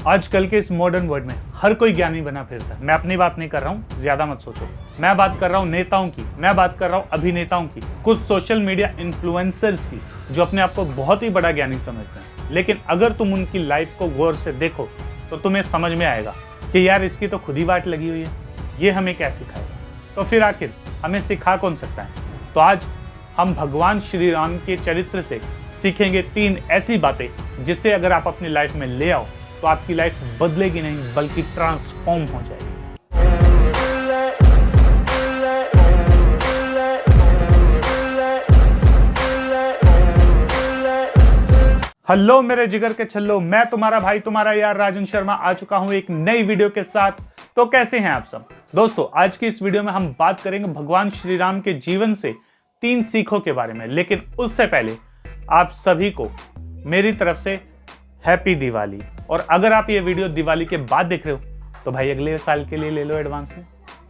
आजकल के इस मॉडर्न वर्ल्ड में हर कोई ज्ञानी बना फिरता है। मैं अपनी बात नहीं कर रहा हूँ, ज्यादा मत सोचो। मैं बात कर रहा हूँ नेताओं की, मैं बात कर रहा हूँ अभिनेताओं की, कुछ सोशल मीडिया इन्फ्लुएंसर्स की, जो अपने आप को बहुत ही बड़ा ज्ञानी समझते हैं। लेकिन अगर तुम उनकी लाइफ को गौर से देखो तो तुम्हें समझ में आएगा कि यार इसकी तो खुद ही वाट लगी हुई है, ये हमें क्या सिखाएगा। तो फिर आखिर हमें सिखा कौन सकता है? तो आज हम भगवान श्री राम के चरित्र से सीखेंगे 3 ऐसी बातें जिससे अगर आप अपनी लाइफ में ले आओ तो आपकी लाइफ बदलेगी नहीं बल्कि ट्रांसफॉर्म हो जाएगी। हेलो मेरे जिगर के छल्लो, मैं तुम्हारा भाई तुम्हारा यार राजन शर्मा आ चुका हूं एक नई वीडियो के साथ। तो कैसे हैं आप सब दोस्तों? आज की इस वीडियो में हम बात करेंगे भगवान श्री राम के जीवन से 3 सीखों के बारे में। लेकिन उससे पहले आप सभी को मेरी तरफ से हैप्पी दिवाली। और अगर आप ये वीडियो दिवाली के बाद देख रहे हो तो भाई अगले साल के लिए ले लो एडवांस में।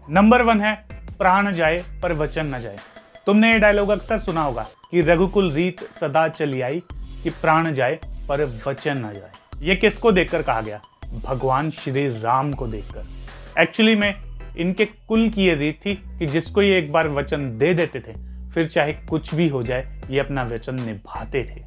नंबर 1 है प्राण जाए पर वचन न जाए। तुमने ये डायलॉग अक्सर सुना होगा कि रघुकुल रीत सदा चली आई कि प्राण जाए पर वचन न जाए। ये किसको देखकर कहा गया? भगवान श्री राम को देखकर। एक्चुअली में इनके कुल की ये रीत थी कि जिसको ये एक बार वचन दे देते थे फिर चाहे कुछ भी हो जाए ये अपना वचन निभाते थे।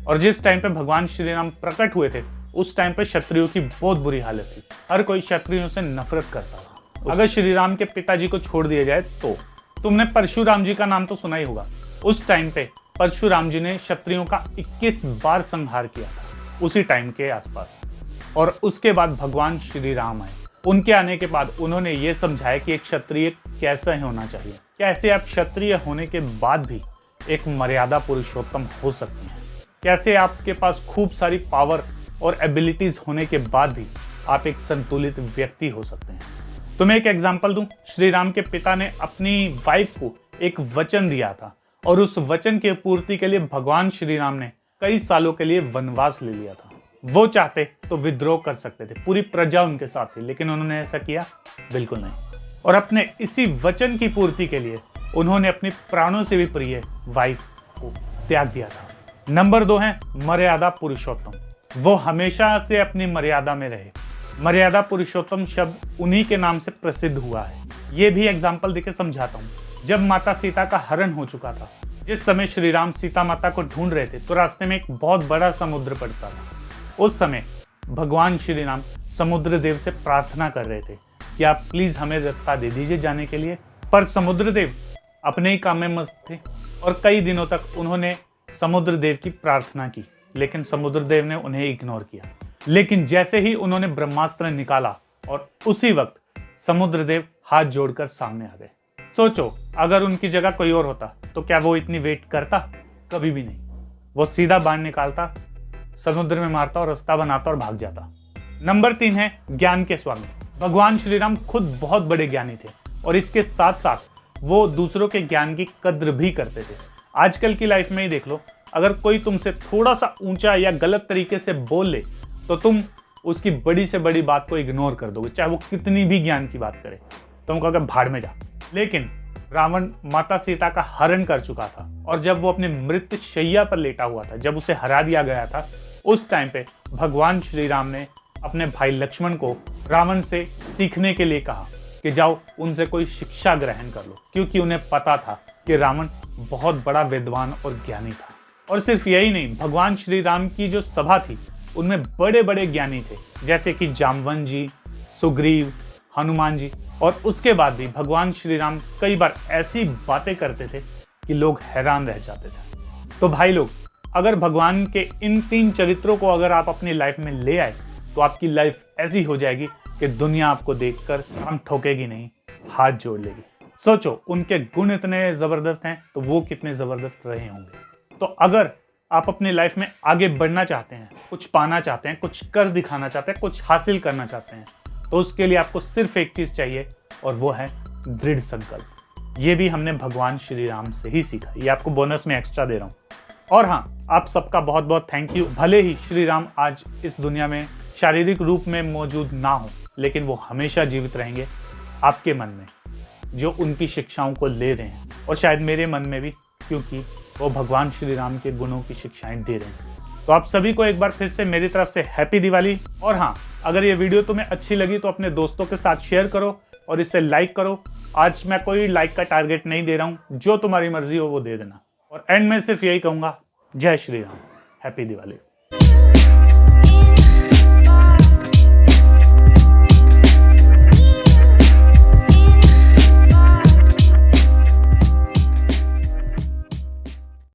और जिस टाइम पे भगवान श्री राम प्रकट हुए थे उस टाइम पे क्षत्रियों की बहुत बुरी हालत थी। हर कोई क्षत्रियों से नफरत करता था। अगर श्री राम के पिताजी को छोड़ दिया जाए तो तुमने परशुराम जी का नाम तो सुना ही होगा। उस टाइम पे परशुराम जी ने क्षत्रियों का 21 बार संहार किया था उसी टाइम के आसपास। और उसके बाद भगवान श्री राम आए। उनके आने के बाद उन्होंने ये समझाया कि एक क्षत्रिय कैसा होना चाहिए, कैसे आप क्षत्रिय होने के बाद भी एक मर्यादा पुरुषोत्तम हो सकते हैं, कैसे आपके पास खूब सारी पावर और एबिलिटीज होने के बाद भी आप एक संतुलित व्यक्ति हो सकते हैं। तो मैं एक एग्जांपल दूं, श्री राम के पिता ने अपनी वाइफ को एक वचन दिया था और उस वचन की पूर्ति के लिए भगवान श्री राम ने कई सालों के लिए वनवास ले लिया था। वो चाहते तो विद्रोह कर सकते थे, पूरी प्रजा उनके साथ थी, लेकिन उन्होंने ऐसा किया बिल्कुल नहीं। और अपने इसी वचन की पूर्ति के लिए उन्होंने अपनी प्राणों से भी प्रिय वाइफ को त्याग दिया था। नंबर 2 है मर्यादा पुरुषोत्तम। वो हमेशा से अपनी मर्यादा में रहे। मर्यादा पुरुषोत्तम शब्द उन्हीं के नाम से प्रसिद्ध हुआ है। ये भी एग्जाम्पल देके समझाता हूँ। जब माता सीता का हरण हो चुका था, जिस समय श्री राम सीता माता को ढूंढ रहे थे तो रास्ते में एक बहुत बड़ा समुद्र पड़ता था। उस समय भगवान श्री राम समुद्र देव से प्रार्थना कर रहे थे कि आप प्लीज हमें रास्ता दे दीजिए जाने के लिए। पर समुद्र देव अपने ही काम में मस्त थे और कई दिनों तक उन्होंने समुद्र देव की प्रार्थना की, लेकिन समुद्र देव ने उन्हें इग्नोर किया। लेकिन जैसे ही उन्होंने ब्रह्मास्त्र निकाला और उसी वक्त समुद्र देव हाथ जोड़कर सामने आ गए। सोचो अगर उनकी जगह कोई और होता तो क्या वो इतनी वेट करता? कभी भी नहीं। वो सीधा बाण निकालता, समुद्र में मारता और रास्ता बनाता और भाग जाता। नंबर 3 है ज्ञान के स्वामी। भगवान श्री राम खुद बहुत बड़े ज्ञानी थे और इसके साथ साथ वो दूसरों के ज्ञान की कद्र भी करते थे। आजकल की लाइफ में ही देख लो, अगर कोई तुमसे थोड़ा सा ऊंचा या गलत तरीके से बोल ले तो तुम उसकी बड़ी से बड़ी बात को इग्नोर कर दोगे, चाहे वो कितनी भी ज्ञान की बात करे। तुम कहोगे भाड़ में जा। लेकिन रावण माता सीता का हरण कर चुका था और जब वो अपने मृत शैया पर लेटा हुआ था, जब उसे हरा दिया गया था, उस टाइम पे भगवान श्री राम ने अपने भाई लक्ष्मण को रावण से सीखने के लिए कहा कि जाओ उनसे कोई शिक्षा ग्रहण कर लो, क्योंकि उन्हें पता था कि रावण बहुत बड़ा विद्वान और ज्ञानी था। और सिर्फ यही नहीं, भगवान श्री राम की जो सभा थी उनमें बड़े बड़े ज्ञानी थे, जैसे कि जामवंत जी, सुग्रीव, हनुमान जी। और उसके बाद भी भगवान श्री राम कई बार ऐसी बातें करते थे कि लोग हैरान रह जाते थे। तो भाई लोग, अगर भगवान के इन 3 चरित्रों को अगर आप अपनी लाइफ में ले आए तो आपकी लाइफ ऐसी हो जाएगी कि दुनिया आपको देखकर हम ठोकेगी नहीं, हाथ जोड़ लेगी। सोचो उनके गुण इतने जबरदस्त हैं तो वो कितने जबरदस्त रहे होंगे। तो अगर आप अपनी लाइफ में आगे बढ़ना चाहते हैं, कुछ पाना चाहते हैं, कुछ कर दिखाना चाहते हैं, कुछ हासिल करना चाहते हैं, तो उसके लिए आपको सिर्फ एक चीज चाहिए और वो है दृढ़ संकल्प। ये भी हमने भगवान श्री राम से ही सीखा। ये आपको बोनस में एक्स्ट्रा दे रहा हूँ। और हाँ, आप सबका बहुत बहुत थैंक यू। भले ही श्री राम आज इस दुनिया में शारीरिक रूप में मौजूद ना हो, लेकिन वो हमेशा जीवित रहेंगे आपके मन में, जो उनकी शिक्षाओं को ले रहे हैं, और शायद मेरे मन में भी, क्योंकि वो भगवान श्री राम के गुणों की शिक्षाएं दे रहे हैं। तो आप सभी को एक बार फिर से मेरी तरफ से हैप्पी दिवाली। और हाँ, अगर ये वीडियो तुम्हें अच्छी लगी तो अपने दोस्तों के साथ शेयर करो और इसे लाइक करो। आज मैं कोई लाइक का टारगेट नहीं दे रहा हूं, जो तुम्हारी मर्जी हो वो दे देना। और एंड में सिर्फ यही कहूंगा, जय श्री राम, हैप्पी दिवाली।